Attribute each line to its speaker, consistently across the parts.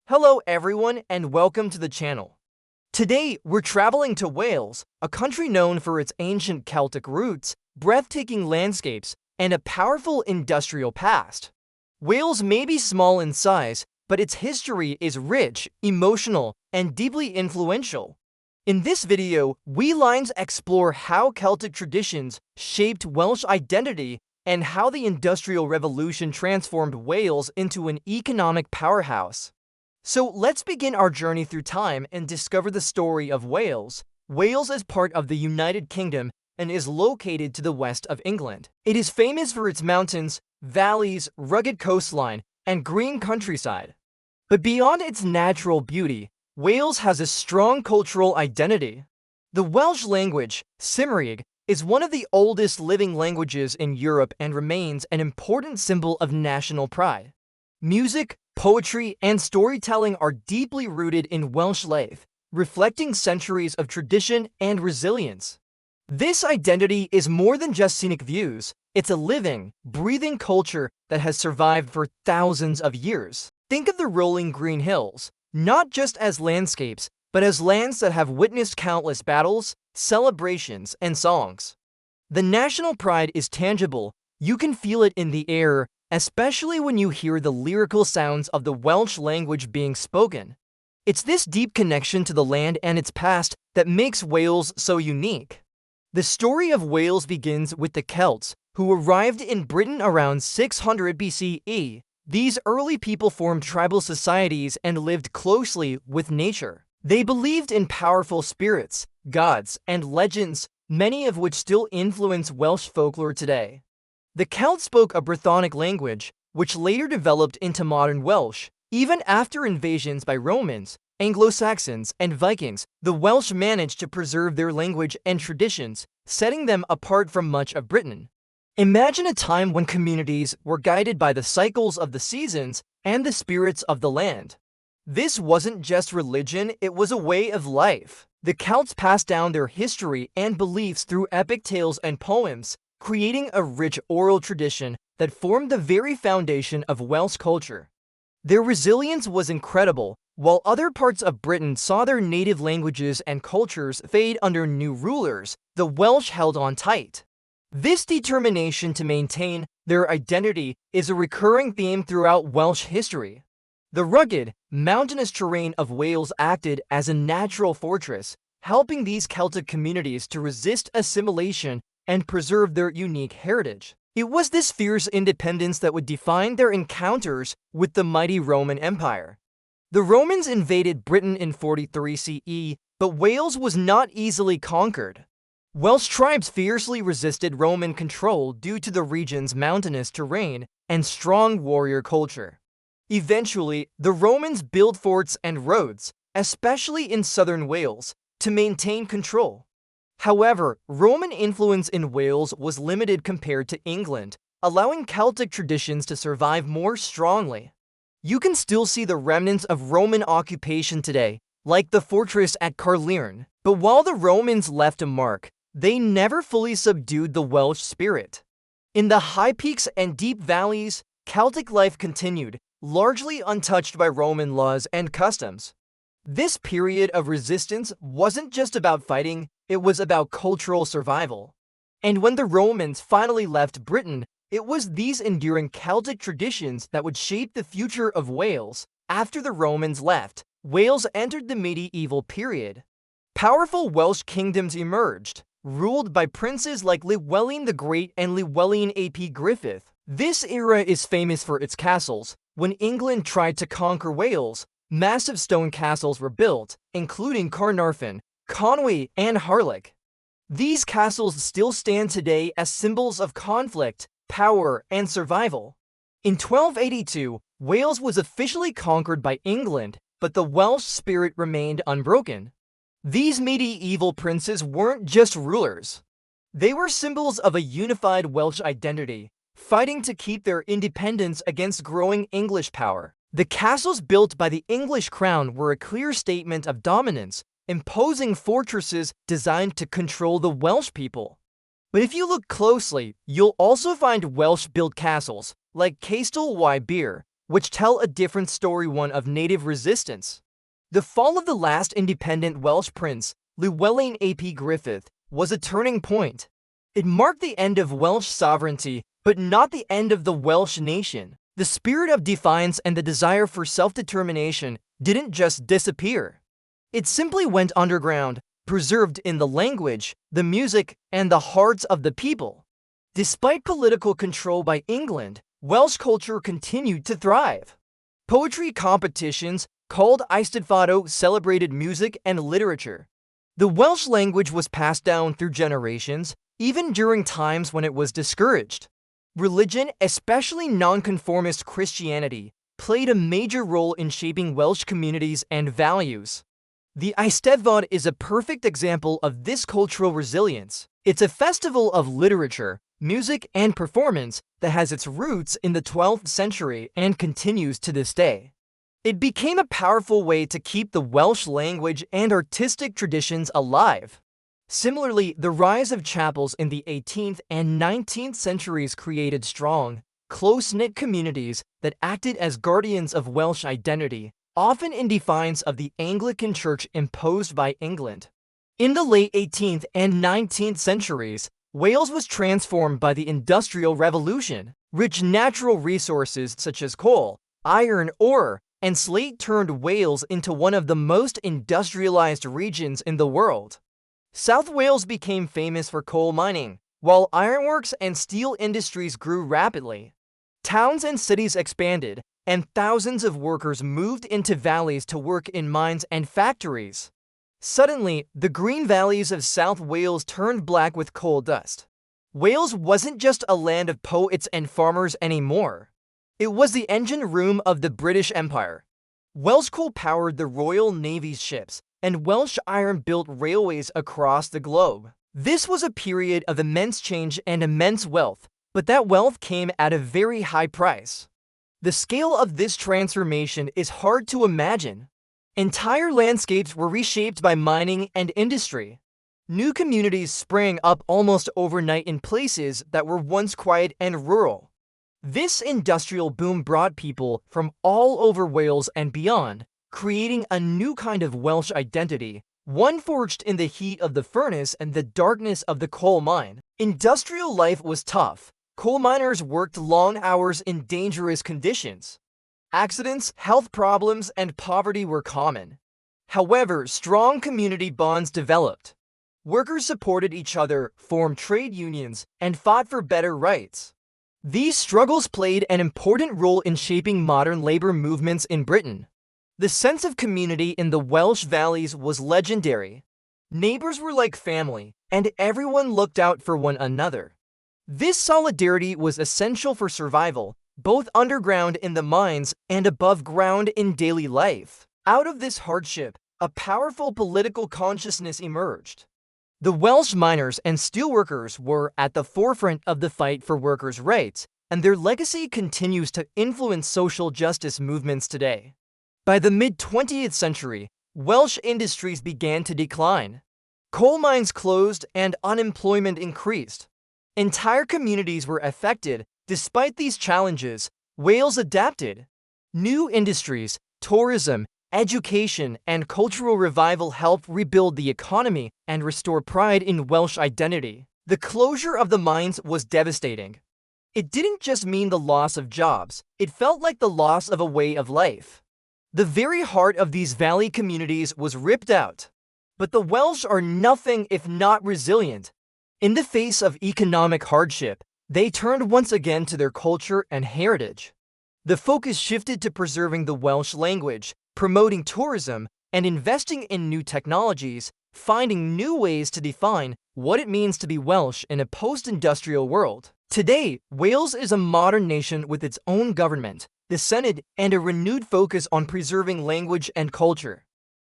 Speaker 1: Hello everyone and welcome to the channel. Today we're traveling to Wales, a country known for its ancient Celtic roots, breathtaking landscapes, and a powerful industrial past. Wales may be small in size, but its history is rich, emotional, and deeply influential. In this video, we lines explore how Celtic traditions shaped Welsh identity and how the Industrial Revolution transformed Wales into an economic powerhouse. So let's begin our journey through time and discover the story of Wales. Wales is part of the United Kingdom and is located to the west of England. It is famous for its mountains, valleys, rugged coastline, and green countryside. But beyond its natural beauty, Wales has a strong cultural identity. The Welsh language, Cymraeg, is one of the oldest living languages in Europe and remains an important symbol of national pride. Music, poetry, and storytelling are deeply rooted in Welsh life, reflecting centuries of tradition and resilience. This identity is more than just scenic views, it's a living, breathing culture that has survived for thousands of years. Think of the rolling green hills, not just as landscapes, but as lands that have witnessed countless battles, celebrations, and songs. The national pride is tangible, you can feel it in the air, especially when you hear the lyrical sounds of the Welsh language being spoken. It's this deep connection to the land and its past that makes Wales so unique. The story of Wales begins with the Celts, who arrived in Britain around 600 BCE. These early people formed tribal societies and lived closely with nature. They believed in powerful spirits, gods, and legends, many of which still influence Welsh folklore today. The Celts spoke a Brythonic language, which later developed into modern Welsh. Even after invasions by Romans, Anglo-Saxons, and Vikings, the Welsh managed to preserve their language and traditions, setting them apart from much of Britain. Imagine a time when communities were guided by the cycles of the seasons and the spirits of the land. This wasn't just religion, it was a way of life. The Celts passed down their history and beliefs through epic tales and poems, creating a rich oral tradition that formed the very foundation of Welsh culture. Their resilience was incredible. While other parts of Britain saw their native languages and cultures fade under new rulers, the Welsh held on tight. This determination to maintain their identity is a recurring theme throughout Welsh history. The rugged, mountainous terrain of Wales acted as a natural fortress, helping these Celtic communities to resist assimilation and preserve their unique heritage. It was this fierce independence that would define their encounters with the mighty Roman Empire. The Romans invaded Britain in 43 CE, but Wales was not easily conquered. Welsh tribes fiercely resisted Roman control due to the region's mountainous terrain and strong warrior culture. Eventually, the Romans built forts and roads, especially in southern Wales, to maintain control. However, Roman influence in Wales was limited compared to England, allowing Celtic traditions to survive more strongly. You can still see the remnants of Roman occupation today, like the fortress at Caerleon. But while the Romans left a mark, they never fully subdued the Welsh spirit. In the high peaks and deep valleys, Celtic life continued, largely untouched by Roman laws and customs. This period of resistance wasn't just about fighting, it was about cultural survival. And when the Romans finally left Britain, it was these enduring Celtic traditions that would shape the future of Wales. After the Romans left, Wales entered the medieval period. Powerful Welsh kingdoms emerged, ruled by princes like Llywelyn the Great and Llywelyn ap Griffith. This era is famous for its castles. When England tried to conquer Wales, massive stone castles were built, including Carnarvon, Conway, and Harlech. These castles still stand today as symbols of conflict, power, and survival. In 1282, Wales was officially conquered by England, but the Welsh spirit remained unbroken. These medieval princes weren't just rulers. They were symbols of a unified Welsh identity, fighting to keep their independence against growing English power. The castles built by the English crown were a clear statement of dominance, imposing fortresses designed to control the Welsh people. But if you look closely, you'll also find Welsh-built castles, like Castell y Bir, which tell a different story, one of native resistance. The fall of the last independent Welsh prince, Llewellyn ap Griffith, was a turning point. It marked the end of Welsh sovereignty, but not the end of the Welsh nation. The spirit of defiance and the desire for self-determination didn't just disappear. It simply went underground, preserved in the language, the music, and the hearts of the people. Despite political control by England, Welsh culture continued to thrive. Poetry competitions, called Eisteddfodau, celebrated music and literature. The Welsh language was passed down through generations, even during times when it was discouraged. Religion, especially nonconformist Christianity, played a major role in shaping Welsh communities and values. The Eisteddfod is a perfect example of this cultural resilience. It's a festival of literature, music, and performance that has its roots in the 12th century and continues to this day. It became a powerful way to keep the Welsh language and artistic traditions alive. Similarly, the rise of chapels in the 18th and 19th centuries created strong, close-knit communities that acted as guardians of Welsh identity, often in defiance of the Anglican Church imposed by England. In the late 18th and 19th centuries, Wales was transformed by the Industrial Revolution. Rich natural resources such as coal, iron ore, and slate turned Wales into one of the most industrialized regions in the world. South Wales became famous for coal mining, while ironworks and steel industries grew rapidly. Towns and cities expanded, and thousands of workers moved into valleys to work in mines and factories. Suddenly, the green valleys of South Wales turned black with coal dust. Wales wasn't just a land of poets and farmers anymore. It was the engine room of the British Empire. Welsh coal powered the Royal Navy's ships, and Welsh iron built railways across the globe. This was a period of immense change and immense wealth, but that wealth came at a very high price. The scale of this transformation is hard to imagine. Entire landscapes were reshaped by mining and industry. New communities sprang up almost overnight in places that were once quiet and rural. This industrial boom brought people from all over Wales and beyond, creating a new kind of Welsh identity, one forged in the heat of the furnace and the darkness of the coal mine. Industrial life was tough. Coal miners worked long hours in dangerous conditions. Accidents, health problems, and poverty were common. However, strong community bonds developed. Workers supported each other, formed trade unions, and fought for better rights. These struggles played an important role in shaping modern labor movements in Britain. The sense of community in the Welsh valleys was legendary. Neighbors were like family, and everyone looked out for one another. This solidarity was essential for survival, both underground in the mines and above ground in daily life. Out of this hardship, a powerful political consciousness emerged. The Welsh miners and steelworkers were at the forefront of the fight for workers' rights, and their legacy continues to influence social justice movements today. By the mid-20th century, Welsh industries began to decline. Coal mines closed and unemployment increased. Entire communities were affected. Despite these challenges, Wales adapted. New industries, tourism, education, and cultural revival helped rebuild the economy and restore pride in Welsh identity. The closure of the mines was devastating. It didn't just mean the loss of jobs, it felt like the loss of a way of life. The very heart of these valley communities was ripped out. But the Welsh are nothing if not resilient. In the face of economic hardship, they turned once again to their culture and heritage. The focus shifted to preserving the Welsh language, promoting tourism, and investing in new technologies, finding new ways to define what it means to be Welsh in a post-industrial world. Today, Wales is a modern nation with its own government, the Senate, and a renewed focus on preserving language and culture.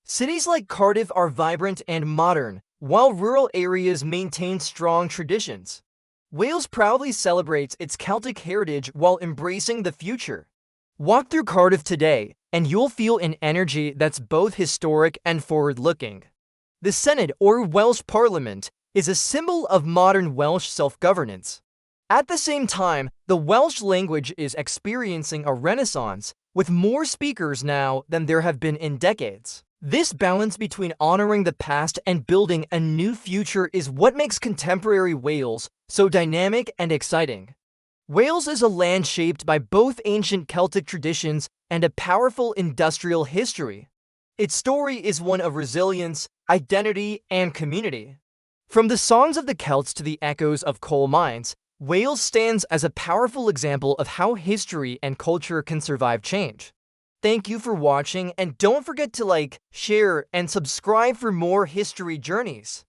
Speaker 1: Cities like Cardiff are vibrant and modern, while rural areas maintain strong traditions. Wales proudly celebrates its Celtic heritage while embracing the future. Walk through Cardiff today, and you'll feel an energy that's both historic and forward-looking. The Senate, or Welsh Parliament, is a symbol of modern Welsh self-governance. At the same time, the Welsh language is experiencing a renaissance, with more speakers now than there have been in decades. This balance between honoring the past and building a new future is what makes contemporary Wales so dynamic and exciting. Wales is a land shaped by both ancient Celtic traditions and a powerful industrial history. Its story is one of resilience, identity, and community. From the songs of the Celts to the echoes of coal mines, Wales stands as a powerful example of how history and culture can survive change. Thank you for watching, and don't forget to like, share, and subscribe for more history journeys.